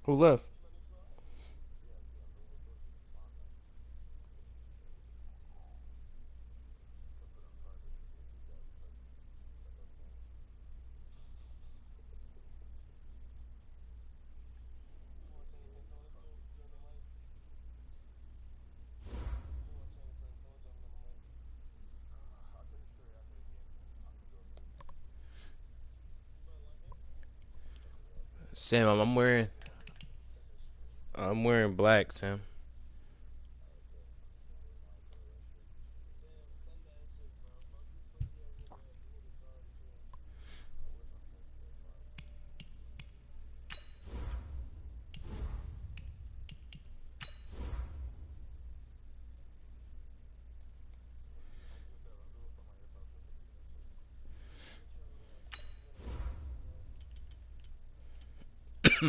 Who left? Sam, I'm wearing black, Sam. I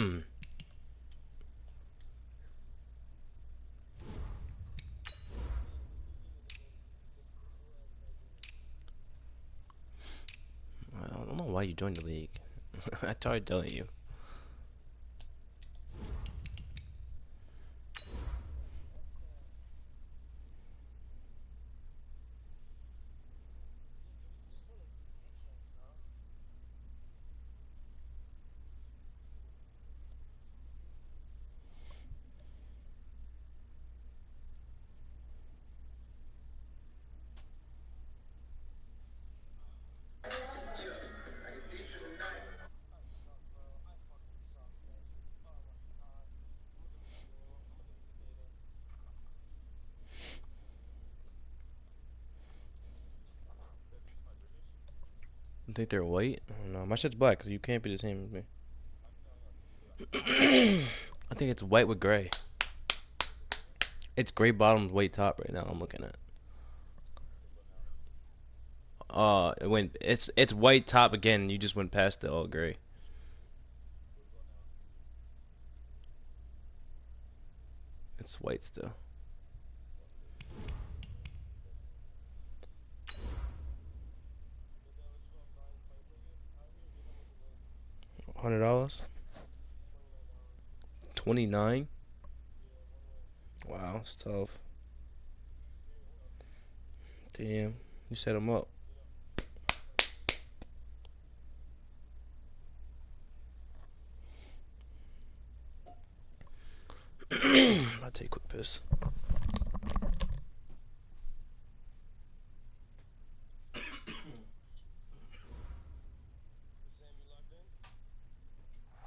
don't know why you joined the league. I tried telling you. You think they're white? I don't know. My shit's black, so you can't be the same as me. I think it's white with gray. It's gray bottom, white top right now. I'm looking at. It's white top again. You just went past the all gray. It's white still. $100. 29. Wow, it's tough. Damn, you set him up. I'll take a quick piss.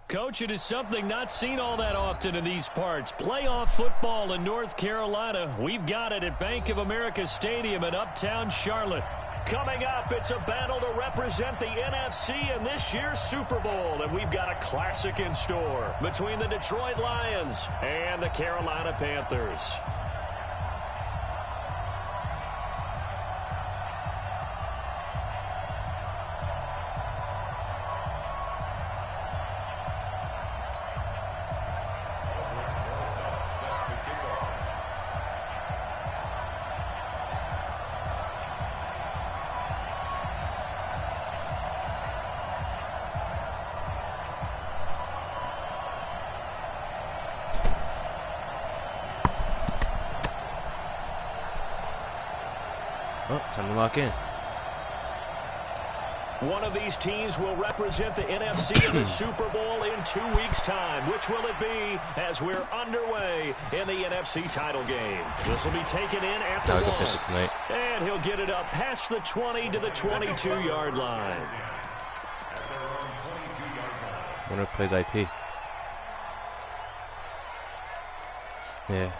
Coach, it is something not seen all that often in these parts. Playoff football in North Carolina. We've got it at Bank of America Stadium in Uptown Charlotte. Coming up, it's a battle to represent the NFC in this year's Super Bowl. And we've got a classic in store between the Detroit Lions and the Carolina Panthers. Oh, time to lock in. One of these teams will represent the NFC in the Super Bowl in 2 weeks' time. Which will it be as we're underway in the NFC title game? This will be taken in at the 1. I'll go fish it tonight. And he'll get it up past the 20 to the 22-yard line. Winner plays IP. Yeah.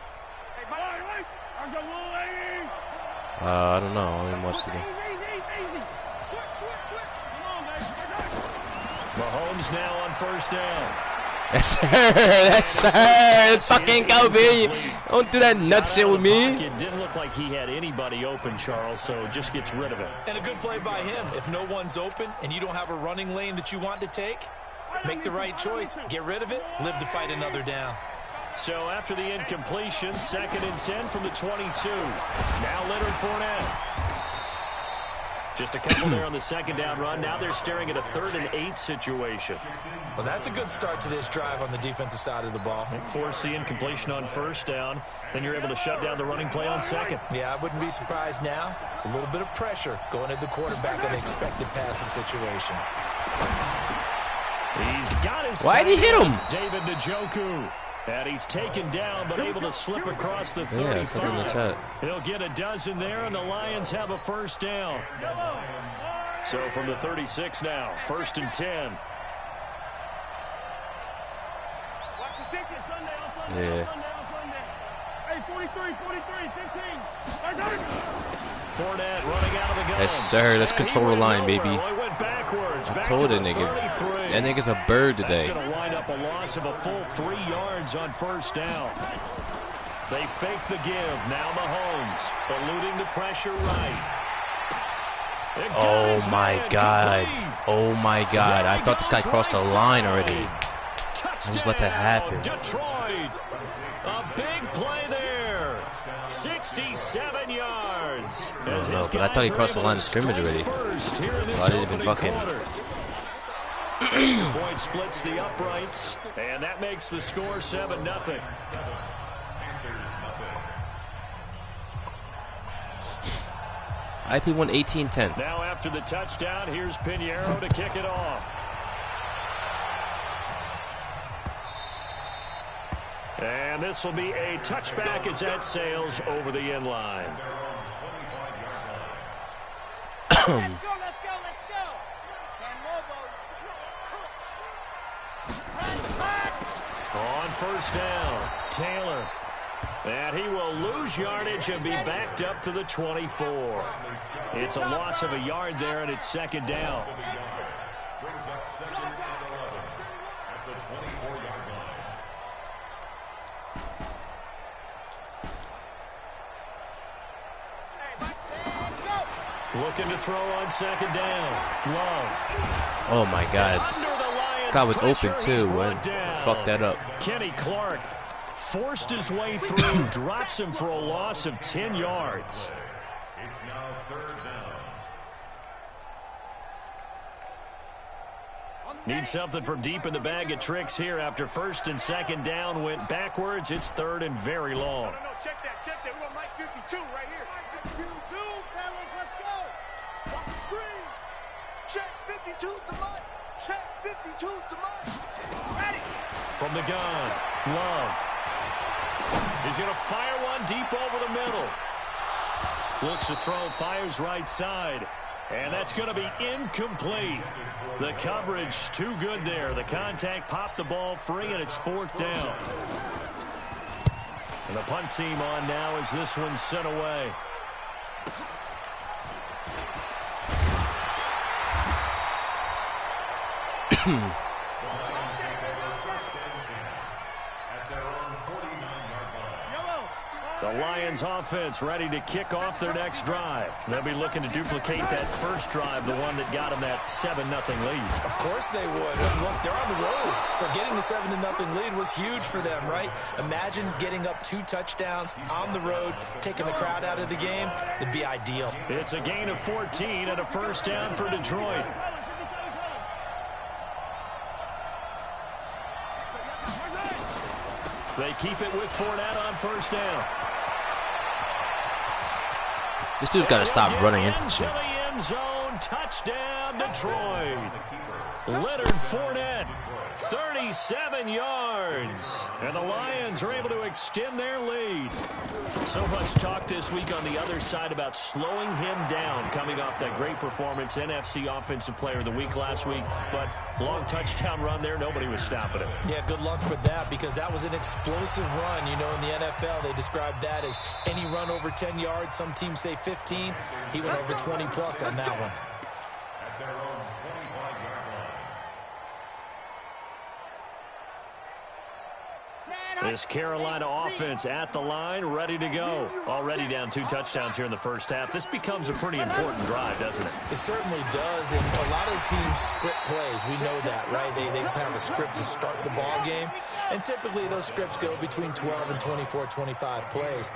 I don't know. I didn't watch the game. Mahomes now on first down. Yes, sir. Yes, sir. Let's fucking go, baby. Don't do that nut shit with me. It didn't look like he had anybody open, Charles, so just gets rid of it. And a good play by him. If no one's open and you don't have a running lane that you want to take, make the right choice. Get rid of it. Live to fight another down. So after the incompletion, 2nd and 10 from the 22. Now Leonard Fournette. Just a couple there on the second down run. Now they're staring at a 3rd and 8 situation. Well, that's a good start to this drive on the defensive side of the ball. Force the incompletion on 1st down. Then you're able to shut down the running play on 2nd. Yeah, I wouldn't be surprised now. A little bit of pressure going at the quarterback in an expected passing situation. He's got his Why did he hit him? David Njoku. And he's taken down, but able to slip across the 35. Yeah, He'll get a dozen there, and the Lions have a 1st down. So from the 36 now, 1st and 10. Yeah. Hey, 43, 15. Fournette running out of the gun. Yes, sir. Let's control the line, baby. Went backwards. I told that nigga. That nigga's a bird today. That's going to wind up a loss of a full 3 yards on 1st down. They fake the give. Now Mahomes eluding the pressure right. Oh, my God. Oh, my God. I thought this guy crossed the line already. I just let that happen. Detroit. A big play there. 67 yards. No, but I thought he crossed the line of scrimmage already. So I didn't even fucking... Extra point splits the uprights, and that makes the score 7-0. IP won 18-10. Now after the touchdown, here's Pinheiro to kick it off. And this will be a touchback as that sails over the end line. Let's go. On 1st down, Taylor. And he will lose yardage and be backed up to the 24. It's a loss of a yard there, and it's 2nd down. Looking to throw on 2nd down. Love. Oh, my God. God was open, too. Fuck that up. Kenny Clark forced his way through, drops him for a loss of 10 yards. It's now 3rd down. Need something from deep in the bag of tricks here after 1st and 2nd down went backwards. It's 3rd and very long. No, check that. We're going Mike 52 right here. Zoom, fellas, let's go. Watch the screen. Check 52's the money. Check 52's the money. Ready. From the gun, Love. He's going to fire one deep over the middle. Looks to throw, fires right side. And that's going to be incomplete. The coverage too good there. The contact popped the ball free, and it's 4th down. And the punt team on now as this one's sent away. The Lions offense ready to kick off their next drive. They'll be looking to duplicate that first drive, the one that got them that 7-0 lead. Of course they would. And look, they're on the road. So getting the 7-0 lead was huge for them, right? Imagine getting up 2 touchdowns on the road, taking the crowd out of the game. It'd be ideal. It's a gain of 14 and a 1st down for Detroit. They keep it with Fournette on 1st down. This dude's got to stop running into the shit. End zone, touchdown, Detroit. Leonard Fournette, 37 yards. And the Lions are able to extend their lead. So much talk this week on the other side about slowing him down, coming off that great performance, NFC Offensive Player of the Week last week. But long touchdown run there, nobody was stopping him. Yeah, good luck for that, because that was an explosive run. You know, in the NFL, they describe that as any run over 10 yards. Some teams say 15. He went over 20-plus on that one. At their own 25-yard line. This Carolina offense at the line, ready to go. Already down 2 touchdowns here in the first half. This becomes a pretty important drive, doesn't it? It certainly does, and a lot of teams script plays. We know that, right? They have a script to start the ball game, and typically those scripts go between 12 and 24, 25 plays.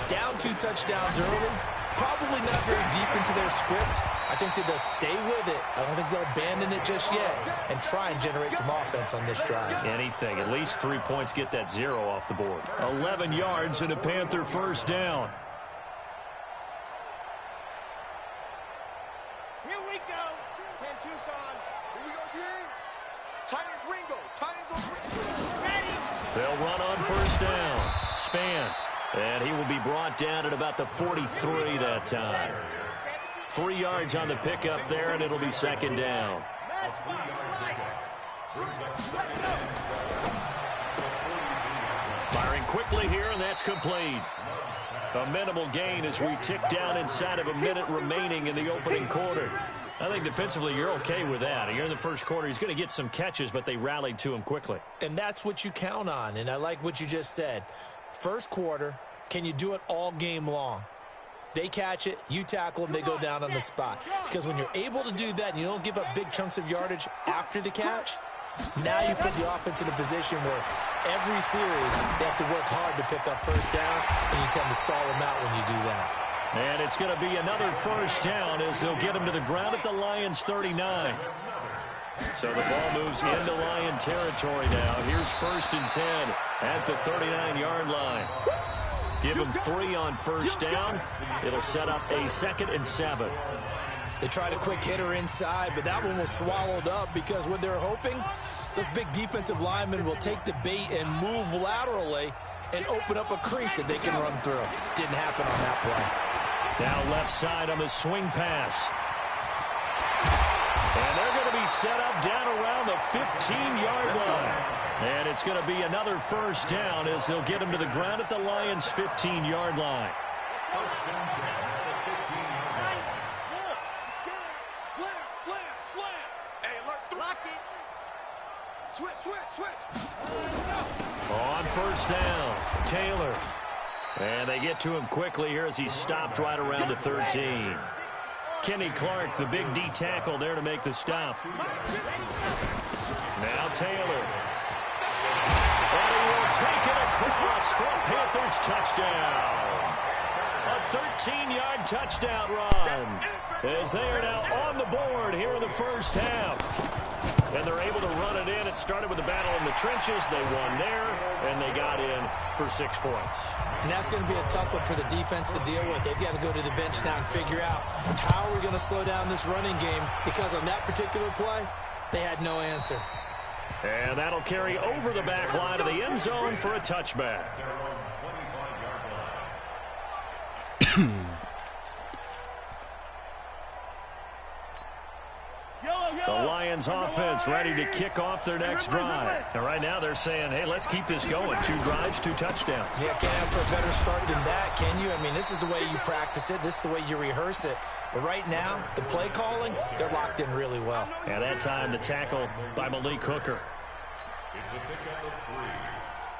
Down 2 touchdowns early, Probably not very deep into their script. I think that they'll stay with it. I don't think they'll abandon it just yet and try and generate some offense on this drive. Anything. At least 3 points, get that 0 off the board. 11 yards and a Panther first down. Here we go. 10 Tucson. Here we go, D. Titans Ringo. Titans on Ringo. Ready. They'll run on first down. Span. And he will be brought down at about the 43 that time. 3 yards on the pickup there, and it'll be second down. Firing quickly here, and that's complete. A minimal gain as we tick down inside of a minute remaining in the opening quarter. I think defensively you're okay with that. Here in the first quarter, he's going to get some catches, but they rallied to him quickly. And that's what you count on, and I like what you just said. First quarter, can you do it all game long? They catch it, you tackle them, they go down on the spot. Because when you're able to do that and you don't give up big chunks of yardage after the catch, now you put the offense in a position where every series they have to work hard to pick up first downs, and you tend to stall them out when you do that. And it's going to be another first down as they'll get him to the ground at the Lions' 39. So the ball moves into Lion territory now. Here's 1st and 10 at the 39-yard line. Give him 3 on first down. It'll set up a 2nd and 7. They tried a quick hitter inside, but that one was swallowed up because what they're hoping, those big defensive linemen will take the bait and move laterally and open up a crease that they can run through. Didn't happen on that play. Now left side on the swing pass. And they're going to be set up down around the 15-yard line. And it's going to be another first down as they'll get him to the ground at the Lions' 15-yard line. Slam. Hey, lock it. Switch. On first down, Taylor. And they get to him quickly here as he stopped right around the 13. Kenny Clark, the big D tackle there to make the stop. Now Taylor. And he will take it across for a Panthers touchdown. A 13-yard touchdown run. As they are now on the board here in the first half. And they're able to run it in. It started with a battle in the trenches. They won there, and they got in for 6 points. And that's going to be a tough one for the defense to deal with. They've got to go to the bench now and figure out how are we going to slow down this running game, because on that particular play, they had no answer. And that'll carry over the back line of the end zone for a touchback. The Lions offense ready to kick off their next drive. And right now they're saying, hey, let's keep this going. 2 drives, 2 touchdowns. Yeah, can't ask for a better start than that, can you? I mean, this is the way you practice it. This is the way you rehearse it. But right now, the play calling, they're locked in really well. And that time, the tackle by Malik Hooker. It's a pickup of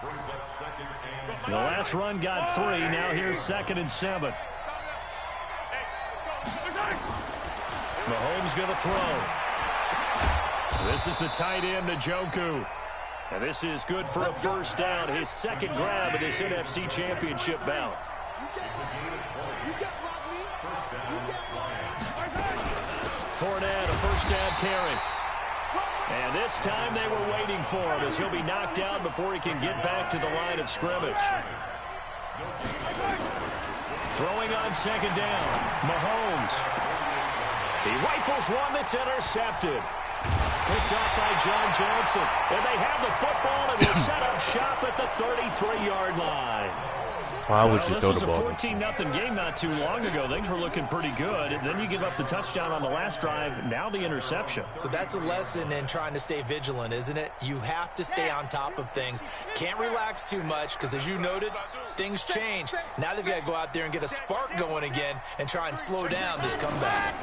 3. Brings up 2nd and 7. The last run got 3. Now here's 2nd and 7. Mahomes going to throw. This is the tight end, Njoku. And this is good for a first down. His 2nd grab of this NFC Championship bout. Fournette, a first down carry. And this time they were waiting for him as he'll be knocked down before he can get back to the line of scrimmage. Throwing on 2nd down. Mahomes. He rifles one that's intercepted. Picked up by John Johnson. And they have the football and will set up shop at the 33-yard line. Why would you throw the ball? This was a 14-0 game not too long ago. Things were looking pretty good. And then you give up the touchdown on the last drive. Now the interception. So that's a lesson in trying to stay vigilant, isn't it? You have to stay on top of things. Can't relax too much because, as you noted, things change. Now they've got to go out there and get a spark going again and try and slow down this comeback.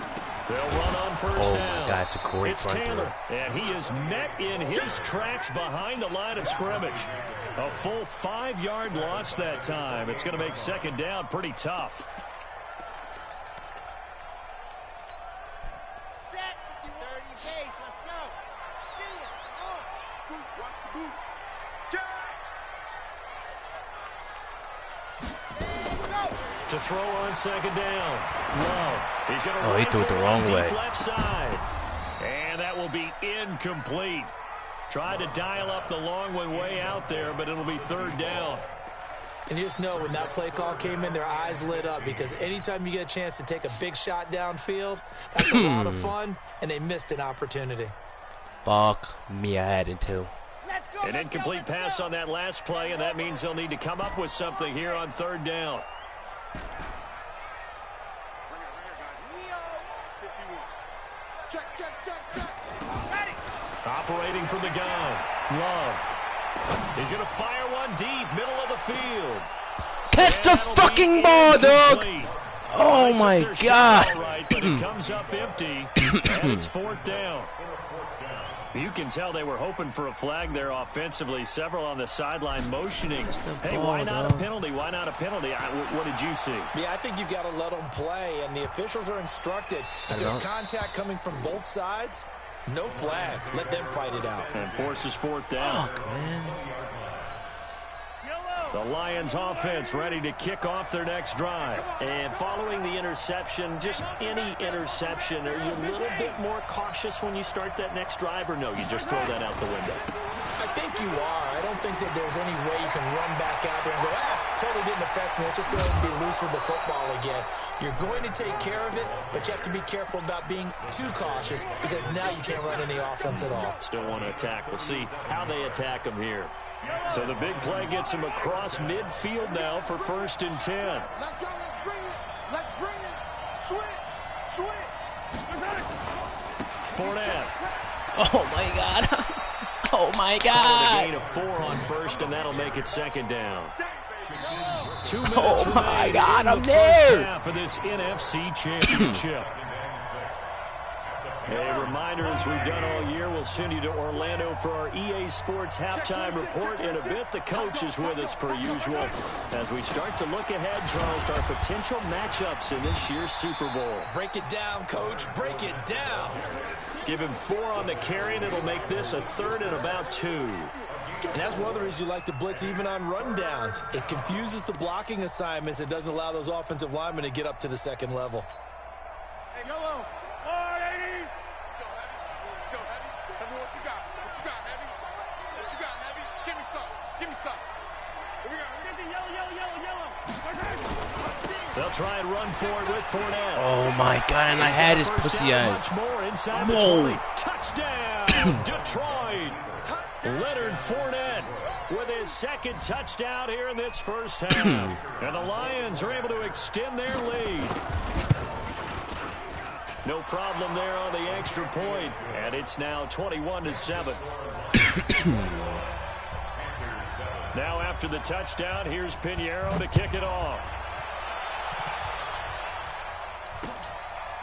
They'll run on first down. Oh, that's a great It's run Taylor, and he is met in his tracks behind the line of scrimmage. A full 5-yard loss that time. It's going to make 2nd down pretty tough. Set. 30 base. Let's go. See it. Boot. Watch the boot. Check. Go. To throw on second down. Love. He's going to he threw it the wrong way. Left side. And that will be incomplete. Tried to dial up the long one way out there, but it'll be third down. And you just know when that play call came in, their eyes lit up because anytime you get a chance to take a big shot downfield, that's a lot of fun, and they missed an opportunity. Fuck me, I had it too. An incomplete pass on that last play, and that means they'll need to come up with something here on third down. Operating from the gun. Love. He's going to fire one deep, middle of the field. Catch the fucking ball, dog! Oh my God! Right, but it comes up empty, and it's fourth down. You can tell they were hoping for a flag there offensively. Several on the sideline motioning. Hey, why not a penalty? Why not a penalty? What did you see? Yeah, I think you've got to let them play, and the officials are instructed. If there's contact coming from both sides, no flag. Let them fight it out. And forces fourth down. Fuck, man. The Lions offense ready to kick off their next drive. And following the interception, just any interception, are you a little bit more cautious when you start that next drive, or no, you just throw that out the window? I think you are. I don't think that there's any way you can run back out there and go, totally didn't affect me. Let's just go ahead and be loose with the football again. You're going to take care of it, but you have to be careful about being too cautious because now you can't run any offense at all. Still want to attack. We'll see how they attack them here. So the big play gets him across midfield now for 1st and 10. Let's go, let's bring it. Let's bring it. Switch. Fournette. Oh my God. Oh my A God. gain of 4 on first, and that'll make it 2nd down. 2 minutes Oh my remain God, in I'm the there. first half of this NFC Championship. A reminder, as we've done all year, we'll send you to Orlando for our EA Sports halftime report. In a bit, the coach is with us per usual as we start to look ahead, Charles, to our potential matchups in this year's Super Bowl. Break it down, Coach. Break it down. Give him 4 on the carry, and it'll make this a 3rd and about 2. And that's one of the reasons you like to blitz even on rundowns. It confuses the blocking assignments. It doesn't allow those offensive linemen to get up to the second level. Hey, go. What you got? What you got, Heavy? What you got, Heavy? Give me some. Give me some. We got the yellow. They'll try and run for it with Fournette. Oh my God, and I had his pussy eyes. Much more inside the 20. Touchdown, Detroit. Leonard Fournette with his 2nd touchdown here in this first half. And the Lions are able to extend their lead. No problem there on the extra point, and it's now 21-7. Now after the touchdown, here's Pinheiro to kick it off.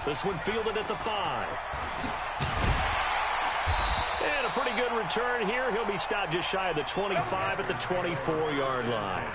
This one fielded at the 5. And a pretty good return here. He'll be stopped just shy of the 25 at the 24-yard line.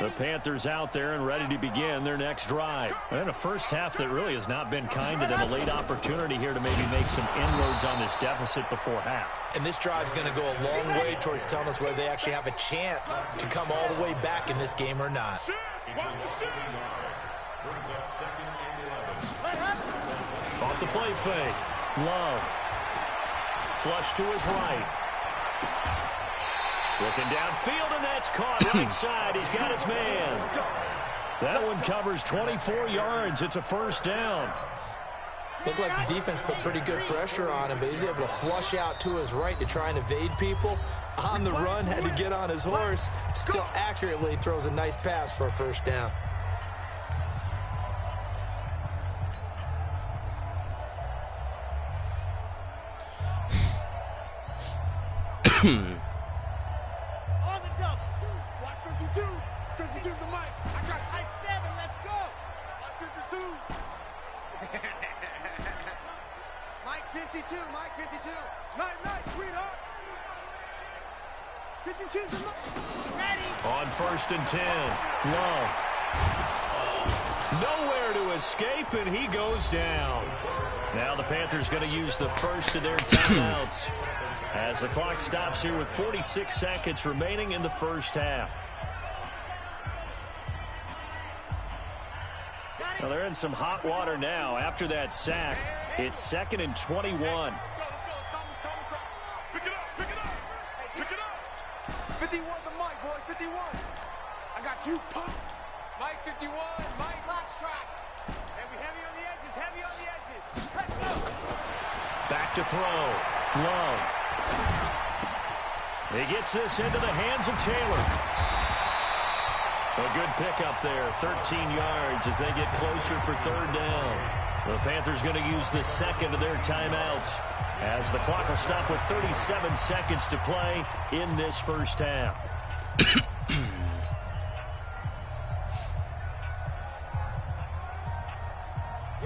The Panthers out there and ready to begin their next drive. And a first half that really has not been kind to them. A late opportunity here to maybe make some inroads on this deficit before half. And this drive's going to go a long way towards telling us whether they actually have a chance to come all the way back in this game or not. Off the play fake. Love. Flush to his right. Looking downfield, and that's caught right side. He's got his man. That one covers 24 yards. It's a first down. Looked like the defense put pretty good pressure on him, but he's able to flush out to his right to try and evade people. On the run, had to get on his horse. Still accurately throws a nice pass for a first down. On the double. Watch 52. 52's the mic. I got I 7. Let's go. Watch 52. Mike 52, Mike 52. Night, sweetheart. 52's the ready. On 1st and 10, Love. Nowhere to escape, and he goes down. Now the Panthers going to use the first of their timeouts as the clock stops here with 46 seconds remaining in the first half. Well, they're in some hot water now. After that sack, it's 2nd and 21. Pick it up. 51 the mic, boy, 51. I got you, pump. Mike 51, Mike Foxtrot. Heavy on the edges, Let's go. Back to throw. Love. He gets this into the hands of Taylor. A good pickup there, 13 yards as they get closer for 3rd down. The Panthers going to use the second of their timeouts as the clock will stop with 37 seconds to play in this first half.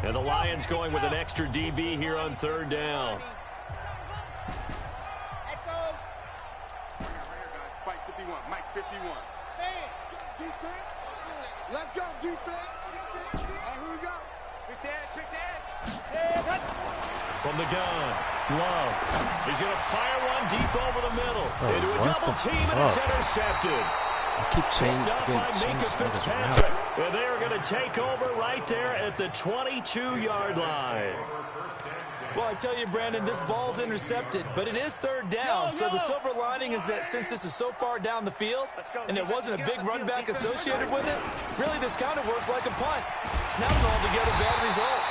And the Lions going with an extra DB here on 3rd down. Fight 51, Mike 51. Defense. Let's go, defense. Here we go. Pick the edge. From the gun, Love. He's going to fire one deep over the middle. Into a double team, and it's intercepted. I keep Picked up by Minka changing Fitzpatrick. And they are going to take over right there at the 22-yard line. Well, I tell you, Brandon, this ball's intercepted, but it is 3rd down. So the silver lining is that since this is so far down the field and there wasn't a big run back associated with it, really this kind of works like a punt. It's not an altogether bad result.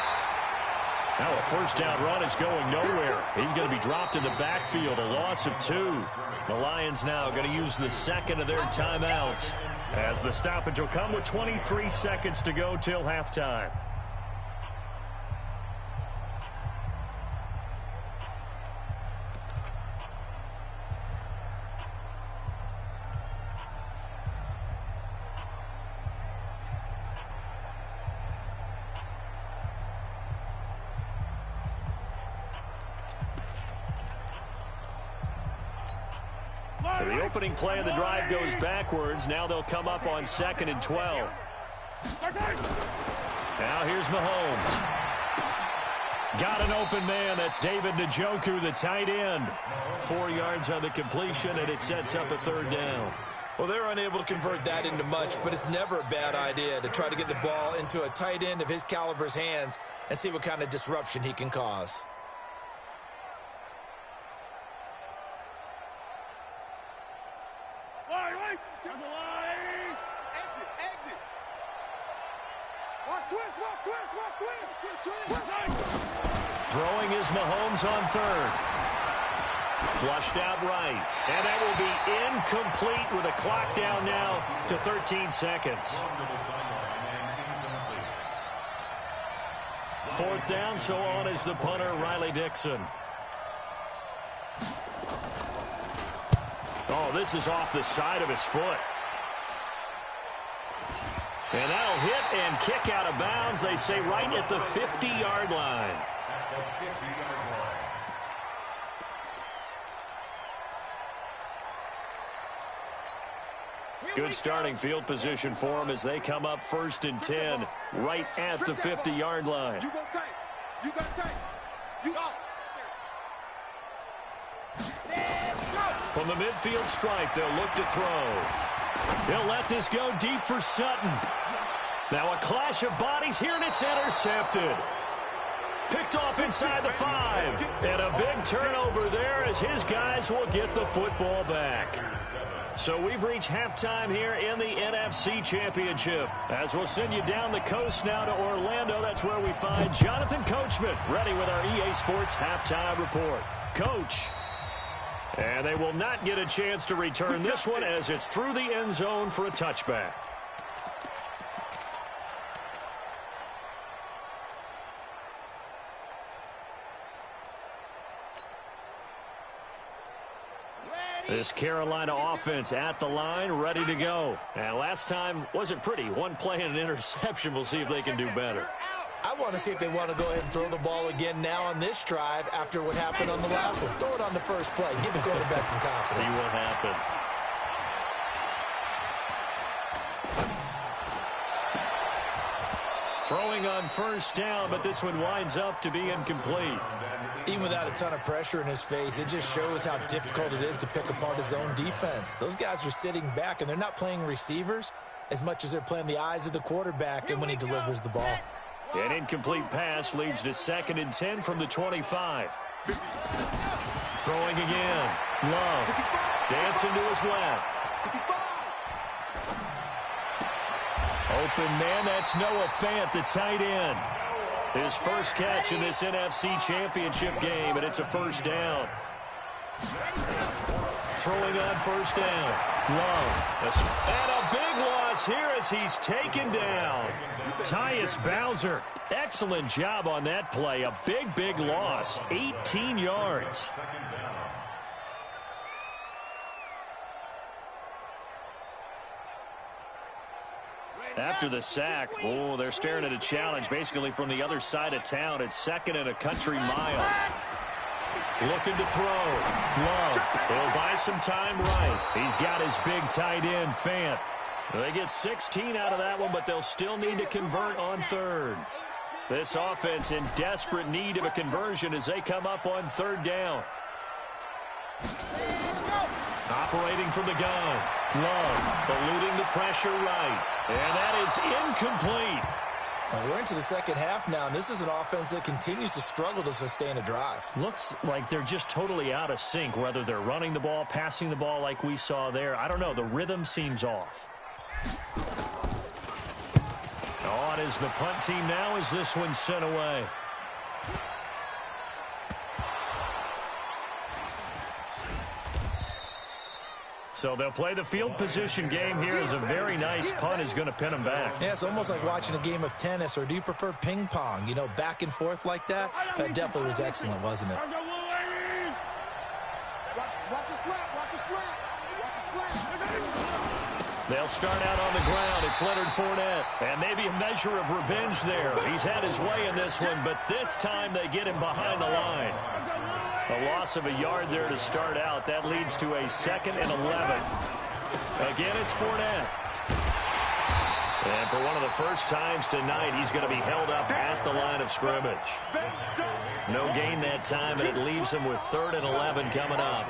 Now a 1st down run is going nowhere. He's going to be dropped in the backfield, a loss of 2. The Lions now going to use the second of their timeouts as the stoppage will come with 23 seconds to go till halftime. So the opening play of the drive goes backwards. Now they'll come up on 2nd and 12. Now here's Mahomes. Got an open man. That's David Njoku, the tight end. 4 yards on the completion, and it sets up a 3rd down. Well, they're unable to convert that into much, but it's never a bad idea to try to get the ball into a tight end of his caliber's hands and see what kind of disruption he can cause. Throwing is Mahomes on 3rd. Flushed out right. And that will be incomplete with a clock down now to 13 seconds. 4th down, so on is the punter, Riley Dixon. Oh, this is off the side of his foot. And that'll hit and kick out of bounds, they say, right at the 50-yard line. Good starting field position for them as they come up 1st and 10, right at the 50-yard line. You go tight. You got tight. You go. From the midfield stripe, they'll look to throw. He'll let this go deep for Sutton. Now a clash of bodies here, and it's intercepted. Picked off inside the 5. And a big turnover there as his guys will get the football back. So we've reached halftime here in the NFC Championship. As we'll send you down the coast now to Orlando, that's where we find Jonathan Coachman ready with our EA Sports halftime report. Coach. And they will not get a chance to return this one as it's through the end zone for a touchback. This Carolina offense at the line, ready to go. And last time wasn't pretty. One play and an interception. We'll see if they can do better. I want to see if they want to go ahead and throw the ball again now on this drive after what happened on the last one. Throw it on the first play. Give the quarterback some confidence. See what happens. Throwing on first down, but this one winds up to be incomplete. Even without a ton of pressure in his face, it just shows how difficult it is to pick apart his own defense. Those guys are sitting back, and they're not playing receivers as much as they're playing the eyes of the quarterback and when he delivers the ball. An incomplete pass leads to 2nd and 10 from the 25. Throwing again. Love. Dancing to his left. Open man, that's Noah Fant, the tight end. His first catch in this NFC Championship game, and it's a first down. Throwing on first down. Love. And a big loss here as he's taken down. Tyus Bowser. Excellent job on that play. A big, big loss. 18 yards. After the sack, they're staring at a challenge basically from the other side of town. It's 2nd and a country mile. Looking to throw. Love. He'll buy some time right. He's got his big tight end, Fant. They get 16 out of that one, but they'll still need to convert on 3rd. This offense in desperate need of a conversion as they come up on 3rd down. Operating from the gun. Love eluding the pressure right. And that is incomplete. And we're into the second half now, and this is an offense that continues to struggle to sustain a drive. Looks like they're just totally out of sync, whether they're running the ball, passing the ball like we saw there. I don't know. The rhythm seems off. On is the punt team now as this one's sent away. So they'll play the field position game here as a very nice punt is going to pin them back. Yeah, it's almost like watching a game of tennis, or do you prefer ping pong? You know, back and forth like that? That definitely was excellent, wasn't it? Watch your slap, watch your slap, watch your slap. They'll start out on the ground. It's Leonard Fournette. And maybe a measure of revenge there. He's had his way in this one, but this time they get him behind the line. A loss of a yard there to start out. That leads to a 2nd and 11. Again, it's Fournette. And for one of the first times tonight, he's going to be held up at the line of scrimmage. No gain that time, and it leaves him with 3rd and 11 coming up.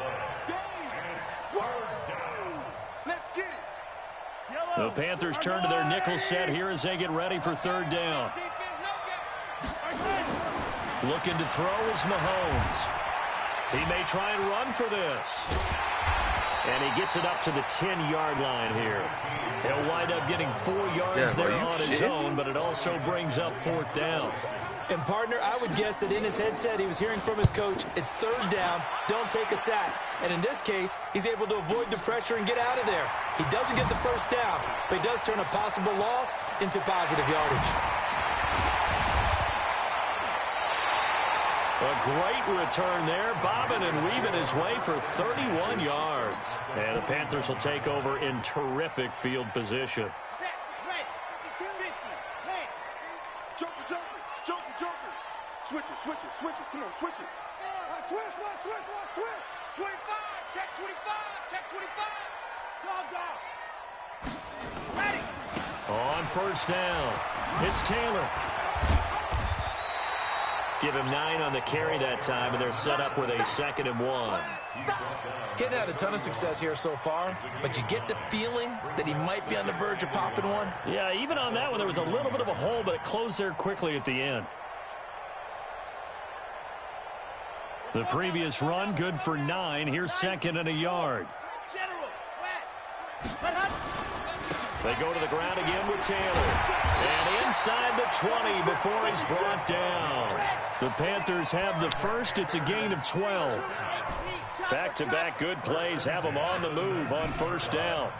The Panthers turn to their nickel set here as they get ready for 3rd down. Looking to throw is Mahomes. He may try and run for this. And he gets it up to the 10-yard line here. He'll wind up getting 4 yards there on his own, but it also brings up 4th down. And, partner, I would guess that in his headset he was hearing from his coach, it's 3rd down, don't take a sack. And in this case, he's able to avoid the pressure and get out of there. He doesn't get the first down, but he does turn a possible loss into positive yardage. A great return there, bobbing and weaving his way for 31 yards. And the Panthers will take over in terrific field position. Set, ready, 250, man. Joker, joker, joker, joker. Switch it, switch it, switch it. Come on, switch it. Switch, switch. 25, check 25, check 25. Dog. Ready. On first down, it's Taylor. Give him 9 on the carry that time, and they're set up with a 2nd and 1. Getting had a ton of success here so far, but you get the feeling that he might be on the verge of popping one. Yeah, even on that one, there was a little bit of a hole, but it closed there quickly at the end. The previous run, good for 9. Here's 2nd and a yard. They go to the ground again with Taylor. And inside the 20 before he's brought down. The Panthers have the first. It's a gain of 12. Back-to-back good plays have them on the move on first down.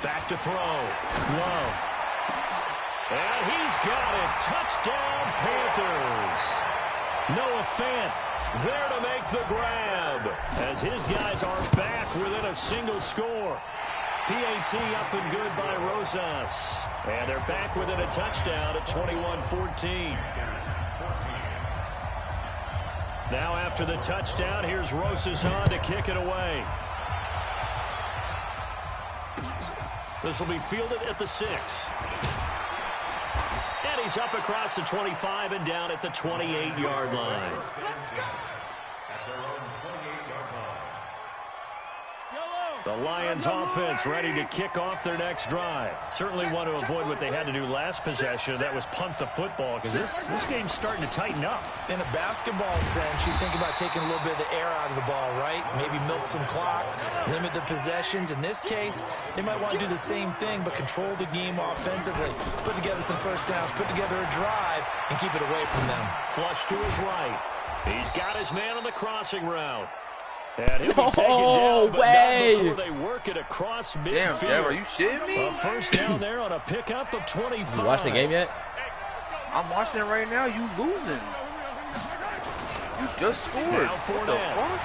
Back to throw. Love. And he's got it. Touchdown, Panthers. Noah Fant There to make the grab, as his guys are back within a single score. PAT up and good by Rosas. And they're back within a touchdown at 21-14. Now after the touchdown, here's Rosas on to kick it away. This will be fielded at the 6. And he's up across the 25 and down at the 28-yard line. The Lions offense ready to kick off their next drive. Certainly want to avoid what they had to do last possession. That was punt the football, because this game's starting to tighten up. In a basketball sense, you think about taking a little bit of the air out of the ball, right? Maybe milk some clock, limit the possessions. In this case, they might want to do the same thing, but control the game offensively. Put together some first downs, put together a drive, and keep it away from them. Flush to his right. He's got his man on the crossing route. And he'll be taken down, but not before they work it across midfield. Damn, Jeff, are you shitting me? A first down there on a pickup of 25. You watch the game yet? I'm watching it right now. You losing. You just scored. What the fuck?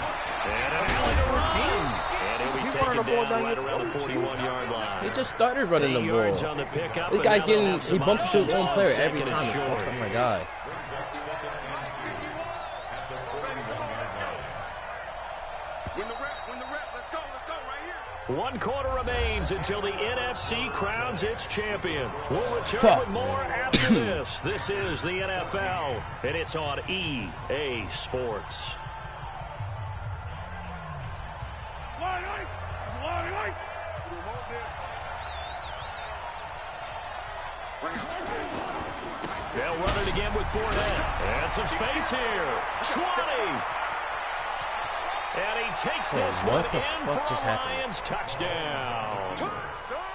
And he'll be taken down right around the 41-yard line. He just started running the ball. On the pickup, this guy he bumps into his own player every time. He fucks up my guy. One quarter remains until the NFC crowns its champion. We'll return with more after this. This is the NFL, and it's on EA Sports. They'll run it again with Fournette. And some space here. 20. And he takes this one in for a Lions touchdown.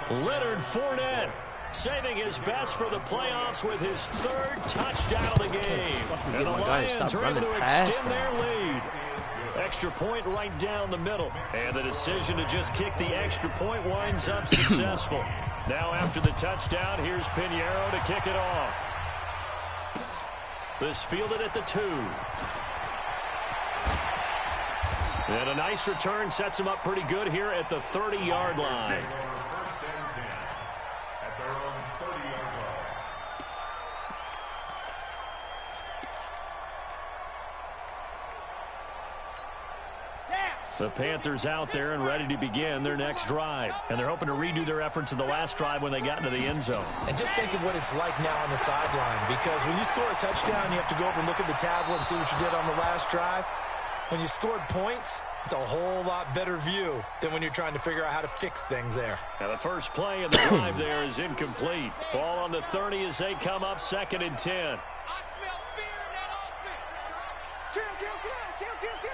Leonard Fournette saving his best for the playoffs with his 3rd touchdown of the game. And the Lions are able to extend their lead. Extra point right down the middle. And the decision to just kick the extra point winds up successful. Now after the touchdown, here's Pinheiro to kick it off. This fielded at the 2. And a nice return sets him up pretty good here at the 30-yard line. The Panthers out there and ready to begin their next drive. And they're hoping to redo their efforts in the last drive when they got into the end zone. And just think of what it's like now on the sideline. Because when you score a touchdown, you have to go over and look at the tablet and see what you did on the last drive. When you scored points, it's a whole lot better view than when you're trying to figure out how to fix things there. Now the first play of the drive there is incomplete. Ball on the 30 as they come up 2nd and 10. I smell fear in that offense. Kill, kill, kill, kill, kill, kill.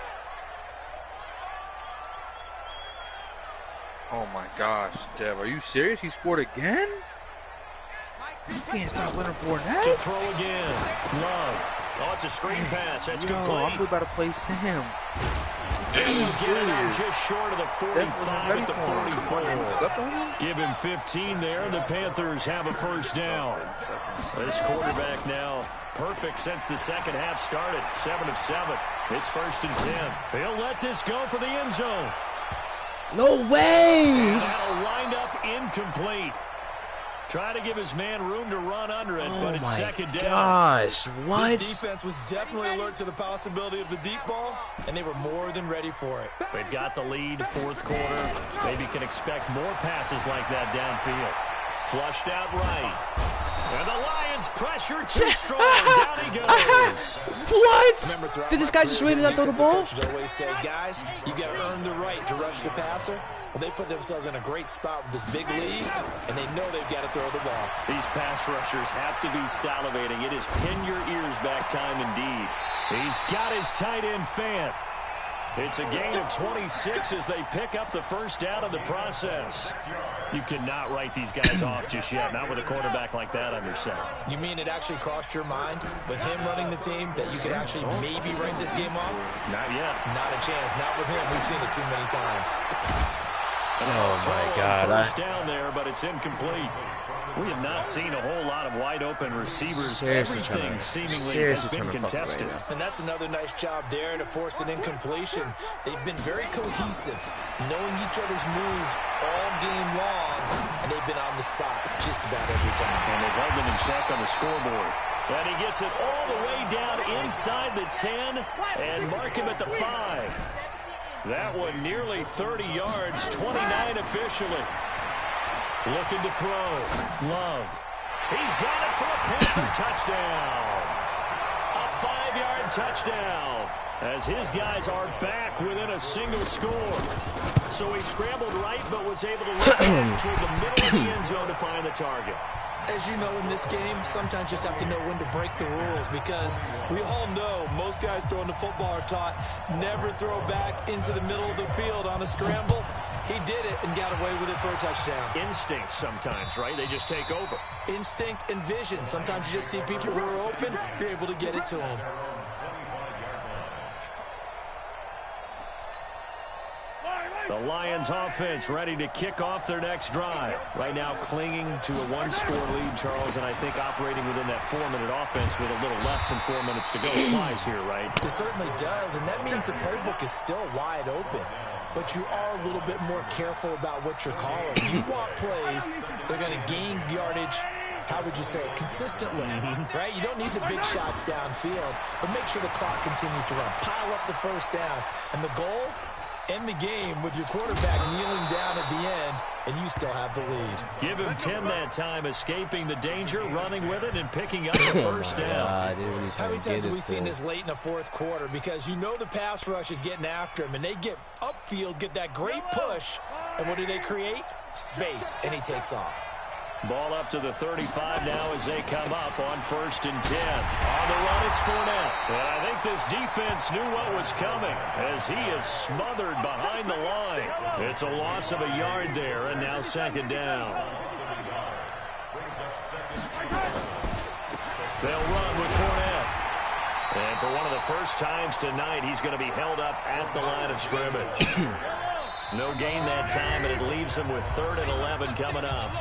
Oh my gosh, Dev, are you serious? He scored again? You can't stop Leonard Fournette. To throw again. Love. Oh, it's a screen pass. That's complete. I'm about to play Sam. Just short of the 45 at the 44. Give him 15 there, and the Panthers have a first down. This quarterback now perfect since the second half started. 7 of 7. It's 1st and 10. He'll let this go for the end zone. No way! That'll wind up incomplete. Trying to give his man room to run under it, but it's 2nd down. Gosh, what? This defense was definitely alert to the possibility of the deep ball, and they were more than ready for it. They've got the lead, 4th quarter. Maybe can expect more passes like that downfield. Flushed out right. And the Lions pressure too strong. Down he goes. What? Did this guy just really not throw the ball? Coaches always say, guys, you got to earn the right to rush the passer. Well, they put themselves in a great spot with this big lead, and they know they've got to throw the ball. These pass rushers have to be salivating. It is pin your ears back time indeed. He's got his tight end Fant. It's a gain of 26 as they pick up the first down in the process. You cannot write these guys off just yet, not with a quarterback like that on your side. You mean it actually crossed your mind with him running the team that you could actually maybe write this game off? Not yet. Not a chance. Not with him. We've seen it too many times. Oh my God. First down there, but it's incomplete. We have not seen a whole lot of wide-open receivers. Seriously, Everything seemingly has been contested. Right, and that's another nice job there to force an incompletion. They've been very cohesive, knowing each other's moves all game long, and they've been on the spot just about every time. And they've held them in check on the scoreboard. And he gets it all the way down inside the 10 and mark him at the 5. That one nearly 30 yards, 29 officially. Looking to throw. Love. He's got it for a Panther touchdown. A 5-yard touchdown as his guys are back within a single score. So he scrambled right but was able to look back toward the middle of the end zone to find the target. As you know, in this game, sometimes you just have to know when to break the rules because we all know most guys throwing the football are taught never throw back into the middle of the field on a scramble. He did it and got away with it for a touchdown. Instinct sometimes, right? They just take over. Instinct and vision. Sometimes you just see people who are open, you're able to get it to them. The Lions offense ready to kick off their next drive. Right now clinging to a 1-score lead, Charles, and I think operating within that 4-minute offense with a little less than 4 minutes to go applies here, right? It certainly does, and that means the playbook is still wide open. But you are a little bit more careful about what you're calling. You want plays, they're going to gain yardage, how would you say it, consistently, right? You don't need the big shots downfield, but make sure the clock continues to run. Pile up the first downs, and the goal, end the game with your quarterback kneeling down at the end, and you still have the lead. Give him 10 that time, escaping the danger, running with it, and picking up the first down. How many times have we seen this late in the fourth quarter? Because you know the pass rush is getting after him, and they get upfield, get that great push, and what do they create? Space, and he takes off. Ball up to the 35 now as they come up on 1st and 10. On the run, it's Fournette. And I think this defense knew what was coming as he is smothered behind the line. It's a loss of a yard there, and now 2nd down. They'll run with Fournette. And for one of the first times tonight, he's going to be held up at the line of scrimmage. No gain that time, and it leaves him with 3rd and 11 coming up.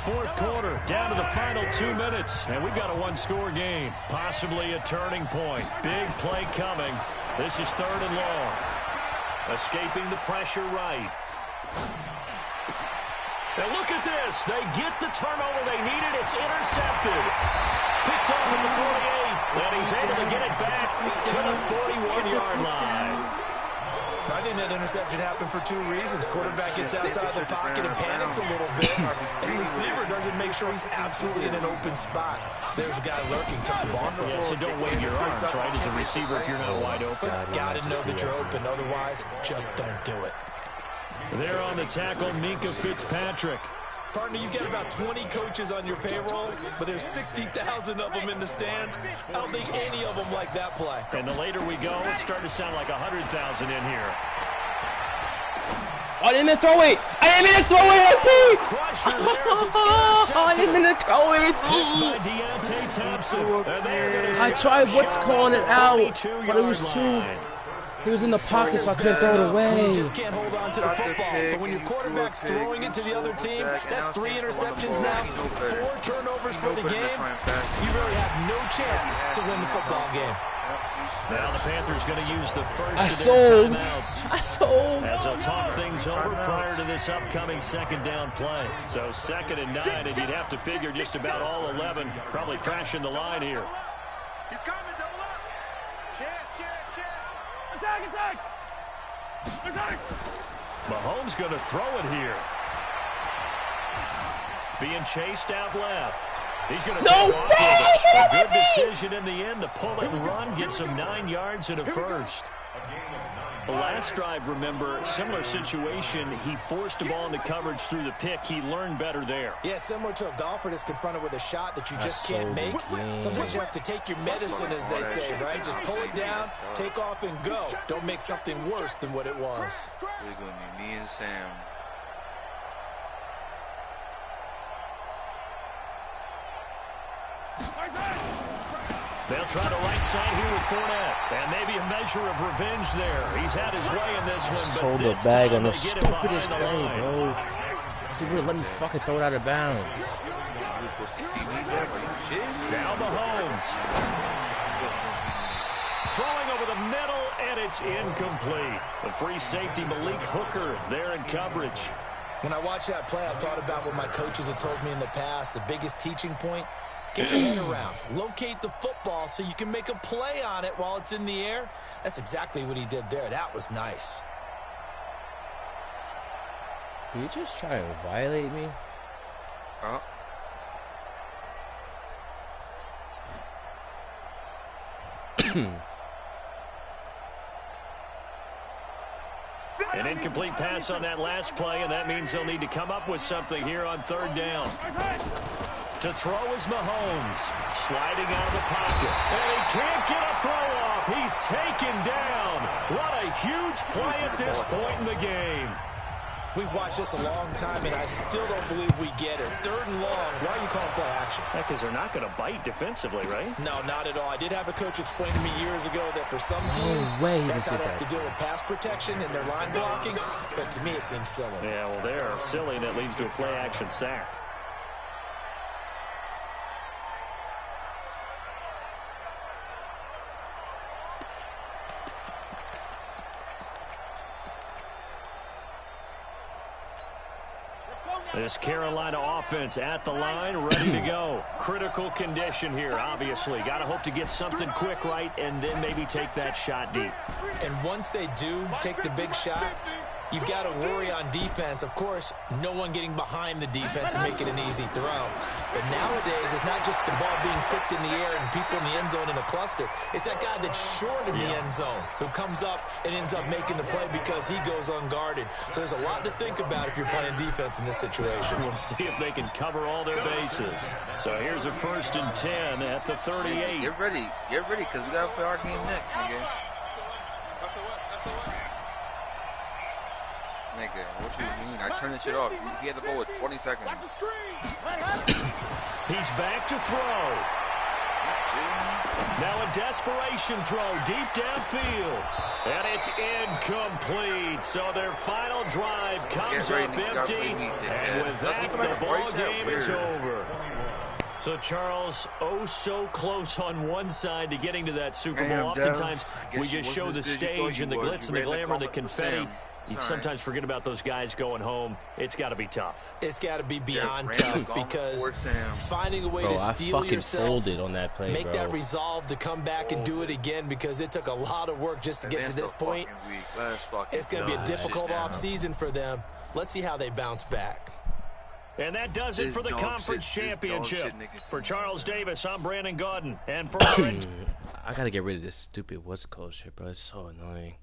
4th quarter, down to the final 2 minutes, and we've got a 1-score game. Possibly a turning point. Big play coming. This is 3rd and long. Escaping the pressure right. Now look at this. They get the turnover they needed. It's intercepted. Picked off at the 48, and he's able to get it back to the 41-yard line. I think that interception happened for 2 reasons. Quarterback gets outside the pocket and panics a little bit, and receiver doesn't make sure he's absolutely in an open spot. So there's a guy lurking, took the ball from him. Yeah, so don't wave your arms, right, as a receiver if you're not wide open. Got to know that you're open. Otherwise, just don't do it. There on the tackle, Minkah Fitzpatrick. Partner, you get about 20 coaches on your payroll, but there's 60,000 of them in the stands. I don't think any of them like that play. And the later we go, it's starting to sound like 100,000 in here. I didn't mean to throw it! I didn't mean to throw it! Crusher there as it's intercepted. I didn't mean to throw it! By Deontay Thompson. I tried what's calling it out, but it was too... He was in the pocket, so I couldn't throw it away. You just can't hold on to the football. But when your quarterback's throwing it to the other team, that's 3 interceptions now, 4 turnovers for the game. You really have no chance to win the football game. Now the Panthers going to use the first I of their sold. timeouts. I sold. As they'll talk things over prior to this upcoming 2nd down play. So 2nd and 9, and you'd have to figure just about all 11 probably crashing the line here. He's coming, double up. Chance. Attack. Mahomes going to throw it here. Being chased out left. He's going to take off with a good decision in the end. The pull and run gets him 9 yards and a first. The last drive, remember, similar situation. He forced the ball into coverage through the pick. He learned better there. Yeah, similar to a golfer that's confronted with a shot that you just can't make. Sometimes you have to take your medicine, as they say, right? Just pull it down, take off, and go. Don't make something worse than what it was. It's going to be me and Sam. They'll try the right side here with Fournette. And maybe a measure of revenge there. He's had his way in this one, but Sold the this bag time on the they get him behind stupidest the play, line. bro. So you would let me fucking throw it out of bounds. Now Mahomes. Throwing over the middle, and it's incomplete. The free safety, Malik Hooker, there in coverage. When I watched that play, I thought about what my coaches had told me in the past. The biggest teaching point, get your head around. Locate the football so you can make a play on it while it's in the air. That's exactly what he did there. That was nice. Did you just try to violate me? An incomplete pass on that last play, and that means they'll need to come up with something here on third down. To throw is Mahomes, sliding out of the pocket, and he can't get a throw off. He's taken down. What a huge play at this point in the game. We've watched this a long time, and I still don't believe we get it. Third and long, why are you calling play action? Because they're not going to bite defensively, right? No, not at all. I did have a coach explain to me years ago that for some teams, that's how they have to deal with pass protection and their line blocking, but to me it seems silly. Yeah, well, they're silly, and it leads to a play action sack. This Carolina offense at the line, ready to go. Critical condition here, obviously. Got to hope to get something quick right and then maybe take that shot deep. And once they do take the big shot, you've got to worry on defense. Of course, no one getting behind the defense and make it an easy throw. But nowadays, it's not just the ball being tipped in the air and people in the end zone in a cluster. It's that guy that's short in the end zone who comes up and ends up making the play because he goes unguarded. So there's a lot to think about if you're playing defense in this situation. We'll see if they can cover all their bases. So here's a 1st and 10 at the 38. Get ready, because we got to play our game next, nigga. Nigga, what you mean? I turned this shit off. You had the ball with 20 seconds. He's back to throw. Now a desperation throw deep downfield. And it's incomplete. So their final drive comes up empty. And with that, the ball game is over. So, Charles, oh so close on one side to getting to that Super Bowl. Oftentimes, we just show the stage and the glitz and the glamour and the confetti. You sometimes forget about those guys going home. It's got to be tough. It's got to be beyond tough because finding a way to steal yourself, folded on that play, make that resolve to come back and do it again because it took a lot of work just to get to this point. It's going to be a difficult offseason for them. Let's see how they bounce back. And that does it for the conference championship. For Charles Davis, I'm Brandon Gaudin. And for our I got to get rid of this stupid what's called shit, bro. It's so annoying.